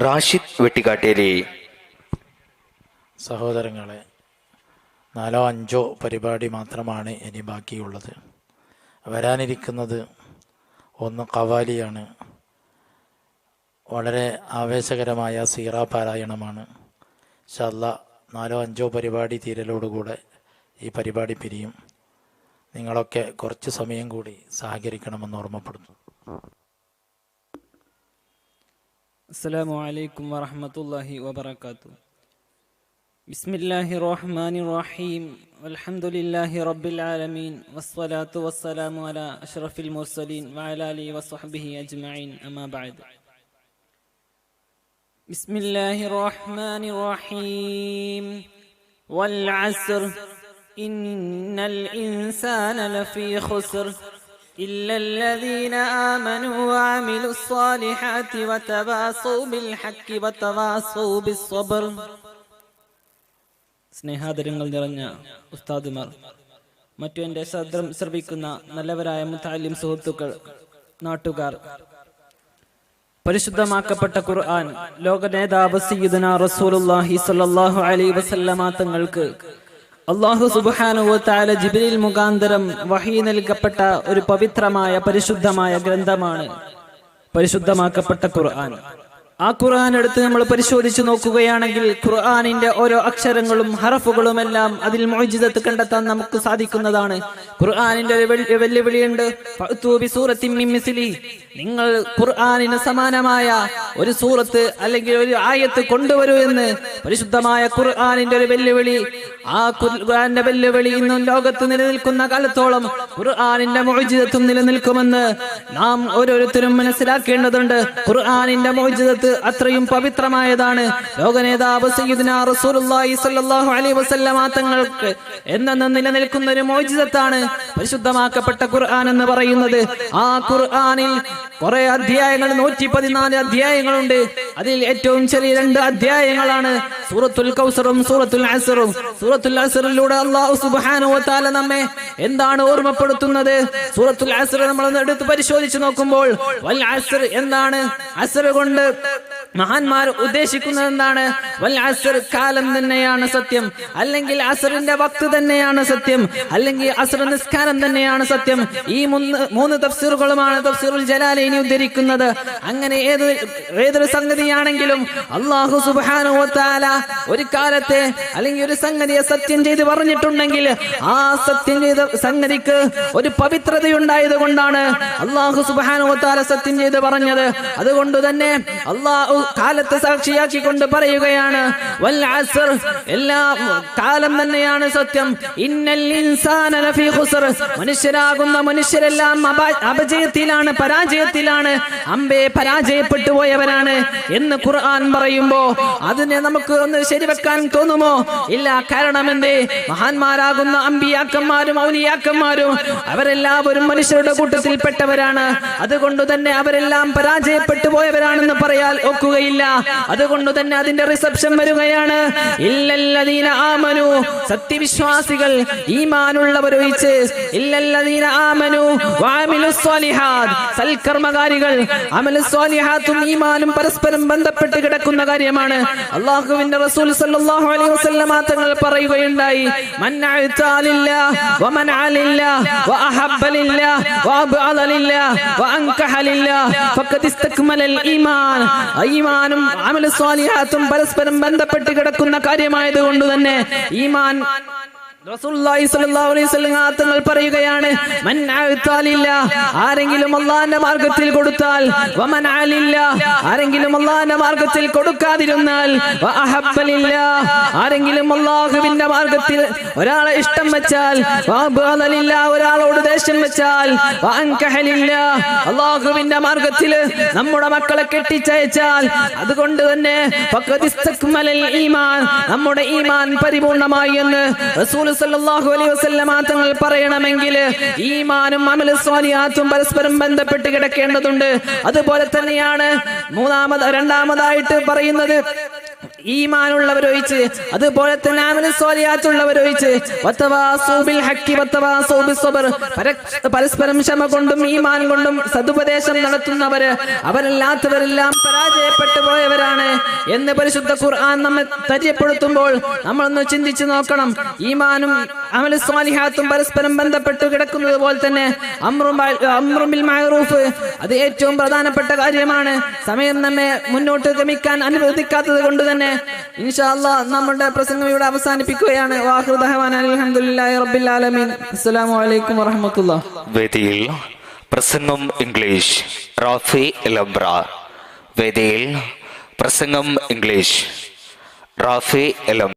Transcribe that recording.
റാഷിദ് വെട്ടിക്കാട്ടേരി. സഹോദരങ്ങളെ, 4-5 പരിപാടി മാത്രമാണ് ഇനി ബാക്കിയുള്ളത്. വരാനിരിക്കുന്നത് ഒന്ന് ഖവാലിയാണ്. വളരെ ആവേശകരമായ സീറ പാരായണമാണ്. ഇൻഷാ അല്ലാഹ് 4-5 പരിപാടി തീരലോടുകൂടെ ഈ പരിപാടി പിരിയും. നിങ്ങളൊക്കെ കുറച്ച് സമയം കൂടി സഹകരിക്കണമെന്ന് ഓർമ്മപ്പെടുന്നു. അസ്സലാമു അലൈക്കും വറഹ്മത്തുള്ളാഹി വബറകാതുഹു. ബിസ്മില്ലാഹിർ റഹ്മാനിർ റഹീം. വൽഹംദുലില്ലാഹി റബ്ബിൽ ആലമീൻ. വസ്സലാത്തു വസ്സലാമു അലാ അഷ്റഫിൽ മുർസലീൻ വഅലാ ആലിഹി വസ്വഹ്ബിഹി അജ്മഈൻ. അമ്മാ ബഅദ്. ബിസ്മില്ലാഹിർ റഹ്മാനിർ റഹീം. വൽ അസ്ർ ഇന്നൽ ഇൻസാന ലഫീ ഖുസ്ർ إلا الذين آمنوا وعملوا الصالحات وتواصوا بالحق وتواصوا بالصبر. സ്നേഹാദരങ്ങൾ നിറഞ്ഞ ഉസ്താദുമാർ, മറ്റു എൻ്റെ ശ്രവിക്കുന്ന നല്ലവരായ മുതഅല്ലിം സുഹൃത്തുക്കൾ, നാട്ടുകാർ, പരിശുദ്ധമാക്കപ്പെട്ട ഖുർആൻ ലോക നേതാവ് സയ്യിദുനാ റസൂലുള്ളാഹി സ്വല്ലല്ലാഹു അലൈഹി വസല്ലമ തങ്ങൾക്ക് അല്ലാഹു സുബ്ഹാനഹു വ തആല ജിബ്രീൽ മുഖാന്തരം വഹീ നൽകപ്പെട്ട ഒരു പവിത്രമായ പരിശുദ്ധമായ ഗ്രന്ഥമാണ് പരിശുദ്ധമാക്കപ്പെട്ട ഖുർആൻ. ആ ഖുർആൻ എടുത്ത് നമ്മൾ പരിശോധിച്ച് നോക്കുകയാണെങ്കിൽ ഖുർആനിന്റെ ഓരോ അക്ഷരങ്ങളും ഹറഫുകളും എല്ലാം അതിൽ മുഅ്ജിസത്ത് കണ്ടെത്താൻ നമുക്ക് സാധിക്കുന്നതാണ്. ഖുർആനിന്റെ ഒരു വെല്ലുവിളിയുണ്ട്. ഫഅ്തു ബിസൂറത്തിൻ മിൻ മിസ്ലി, നിങ്ങൾ ഖുർആനിന് സമാനമായ ഒരു സൂറത്ത് അല്ലെങ്കിൽ ഒരു ആയത്ത് കൊണ്ടുവരൂ എന്ന് പരിശുദ്ധമായ ഖുർആനിന്റെ ഒരു വെല്ലുവിളി. ആ ഖുർആന്റെ വെല്ലുവിളി ഇന്നും ലോകത്ത് നിലനിൽക്കുന്ന കാലത്തോളം ഖുർആനിന്റെ മുഅ്ജിസത്തും നിലനിൽക്കുമെന്ന് നാം ഓരോരുത്തരും മനസ്സിലാക്കേണ്ടതുണ്ട്. ഖുർആനിന്റെ മുഅ്ജിസത്ത് അത്രയും പവിത്രമായതാണ്. ലോകനേതാവ് സയ്യിദുനാ റസൂലുള്ളാഹി സ്വല്ലല്ലാഹു അലൈഹി വസല്ലമ തങ്ങൾക്ക് എന്നെന്നും നിലനിൽക്കുന്ന ഒരു മുഅ്ജിസത്താണ് പരിശുദ്ധമാക്കപ്പെട്ട ഖുർആൻ എന്ന് പറയുന്നത്. ആ ഖുർആനിൽ കുറെ അധ്യായങ്ങൾ, 114 അധ്യായങ്ങളുണ്ട്. അതിൽ ഏറ്റവും ചെറിയ 2 അധ്യായങ്ങളാണ് സൂറത്തുൽ കൗസറും സൂറത്തുൽ അസ്റും. സൂറത്തുൽ അസ്റിലൂടെ അല്ലാഹു സുബ്ഹാനഹു വ തആല നമ്മെ എന്താണ് ഓർമ്മപ്പെടുത്തുന്നത്? സൂറത്തുൽ അസ്ർ നമ്മൾ എടുത്ത് പരിശോധിച്ച് നോക്കുമ്പോൾ വൽ അസ്ർ എന്താണ്? അസ്ർ കൊണ്ട് മഹാന്മാർ ഉദ്ദേശിക്കുന്നത് എന്താണ്? വൽ അസ്ർ, കാലം തന്നെയാണ് സത്യം, അല്ലെങ്കിൽ അസ്റിന്റെ വക്ത് തന്നെയാണ് സത്യം, അല്ലെങ്കിൽ അസ്ർ നിസ്കാരം തന്നെയാണ് സത്യം. ഈ 3 തഫ്സീറുകളുമാണ് തഫ്സീറുൽ ജലാലൈനി ഉദ്ധരിക്കുന്നത്. അങ്ങനെ ഏതൊരു സംഗതിയാണെങ്കിലും അല്ലാഹു സുബ്ഹാനഹു വ തആല ഒരു കാലത്തെ അല്ലെങ്കിൽ ഒരു സംഗതിയെ സത്യം ചെയ്ത് പറഞ്ഞിട്ടുണ്ടെങ്കിൽ ആ സത്യം ചെയ്ത സംഗതിക്ക് ഒരു പവിത്രതയുണ്ടായത് കൊണ്ടാണ് അല്ലാഹു സുബ്ഹാനഹു വ തആല സത്യം ചെയ്ത് പറഞ്ഞത്. അതുകൊണ്ട് തന്നെ അല്ലാഹു കാലത്തെ സാക്ഷിയാക്കിക്കൊണ്ട് പറയുകയാണ് വൽ അസ്ർ, എല്ലാ കാലം തന്നെയാണ് സത്യം. ഇന്നൽ ഇൻസാന ലഫീ ഖുസ്ർ, മനുഷ്യരാകുന്ന മനുഷ്യരെല്ലാം അപജയത്തിലാണ്, പരാജയത്തിലാണ്, അമ്പേ പരാജയപ്പെട്ടു പോയവരാണ് എന്ന് ഖുർആൻ പറയുമ്പോ അതിനെ നമുക്ക് ഒന്ന് ശരിവെക്കാൻ തോന്നുമോ? ഇല്ല. കാരണം എന്തേ? മഹാന്മാരാകുന്ന അമ്പിയാക്കന്മാരും ഔലിയാക്കന്മാരും അവരെല്ലാവരും മനുഷ്യരുടെ കൂട്ടത്തിൽപ്പെട്ടവരാണ്. അതുകൊണ്ട് തന്നെ അവരെല്ലാം പരാജയപ്പെട്ടു പോയവരാണെന്ന് പറയാൻ ഒക്കുകയില്ല. അതുകൊണ്ട് തന്നെ അതിന്റെ റിസപ്ഷൻ വരികയാണ് ഇല്ലല്ലദീന ആമനു, സത്യവിശ്വാസികൾ, ഈമാനുള്ളവരൊഴിച്ച്, ഇല്ലല്ലദീന ആമനു വഅമിലുസ് സ്വാലിഹാത്ത്, സൽക്കർമ്മകാരികൾ. അമലുസ് സ്വാലിഹാത്തും ഈമാനും പരസ്പരം ബന്ധപ്പെട്ട് കിടക്കുന്ന കാര്യമാണ്. അല്ലാഹുവിന്റെ റസൂൽ സല്ലല്ലാഹു അലൈഹി വസല്ലമ തങ്ങൾ പറയുകയുണ്ടായി, മൻ അഅതാലില്ലാഹ് വമനഅലില്ലാഹ് വഅഹബ്ബലില്ലാഹ് വഅബഅദലില്ലാഹ് വഅൻകഹലില്ലാഹ് ഫഖദ് ഇസ്തക്മലൽ ഈമാൻ. ഈമാനും അമലുസ് സ്വാലിഹാത്തും പരസ്പരം ബന്ധപ്പെട്ട് കിടക്കുന്ന കാര്യമായതുകൊണ്ട് തന്നെ ഈമാൻ റസൂലുള്ളാഹി സ്വല്ലല്ലാഹു അലൈഹി വസല്ലം തങ്ങൾ പറയുകയാണ്, മൻ അഅതാലില്ലാഹ്, ആരെങ്കിലും അല്ലാഹുവിന്റെ മാർഗ്ഗത്തിൽ കൊടുത്താൽ, വമൻ അലില്ലാഹ്, ആരെങ്കിലും അല്ലാഹുവിന്റെ മാർഗ്ഗത്തിൽ കൊടുക്കാതിരുന്നാൽ, വഅഹബ്ബലില്ലാഹ്, ആരെങ്കിലും അല്ലാഹുവിന്റെ മാർഗ്ഗത്തിൽ ഒരാളെ ഇഷ്ടം വെച്ചാൽ, വഅബഅദലില്ലാഹ്, ഒരാളോട് ദേഷ്യം വെച്ചാൽ, വഅൻകഹലില്ലാഹ്, അല്ലാഹുവിന്റെ മാർഗ്ഗത്തിൽ നമ്മുടെ മക്കളെ കെട്ടിച്ചയച്ചാൽ, അതുകൊണ്ട് തന്നെ ഫഖദ് ഇസ്തക്മലൽ ഈമാൻ, നമ്മുടെ ഈമാൻ പരിപൂർണമായി എന്ന് റസൂൽ സല്ലല്ലാഹു അലൈഹി വസല്ലമ തങ്ങൾ പറയണമെങ്കിൽ ഈമാനും അമലുസ് സ്വാലിഹാത്തും പരസ്പരം ബന്ധപ്പെട്ട് കിടക്കേണ്ടതുണ്ട്. അതുപോലെ തന്നെയാണ് രണ്ടാമതായിട്ട് പറയുന്നത് ഈമാനുള്ളവരൊഴിച്ച്, അതുപോലെ തന്നെ അമലു സ്വാലിഹാത്തുള്ളവരൊഴിച്ച്, വതവാസൗ ബിൽ ഹഖി വതവാസൗ ബിസ്സബ്ർ, പരസ്പരം ക്ഷമ കൊണ്ടും ഈമാൻ കൊണ്ടും സദുപദേശം നടത്തുന്നവര്, അവരല്ലാത്തവരെല്ലാം പരാജയപ്പെട്ടു പോയവരാണ് എന്ന് പരിശുദ്ധ ഖുർആൻ നമ്മെ പരിചയപ്പെടുത്തുമ്പോൾ നമ്മളൊന്ന് ചിന്തിച്ചു നോക്കണം. ഈമാനും അമലു സ്വാലിഹാത്തും പരസ്പരം ബന്ധപ്പെട്ട് കിടക്കുന്നത് പോലെ തന്നെ അംറു ബിൽ മഅറൂഫ് അത് ഏറ്റവും പ്രധാനപ്പെട്ട കാര്യമാണ്. സമയം നമ്മെ മുന്നോട്ട് ഗമിക്കാൻ അനുവദിക്കാത്തത് കൊണ്ട് തന്നെ ഇൻഷാ അല്ലാഹ് നമ്മുടെ പ്രസംഗം ഇവിടെ അവസാനിപ്പിക്കുകയാണ്. വാഖിറു ദഅവാനാ അൽഹംദുലില്ലാഹി റബ്ബിൽ ആലമീൻ. അസ്സലാമു അലൈക്കും വറഹ്മത്തുള്ളാഹി. വേദിയിൽ പ്രസംഗം ഇംഗ്ലീഷ് റാഫി ലംബ്ര. വേദിയിൽ പ്രസംഗം ഇംഗ്ലീഷ് റാഫി ലംബ്ര.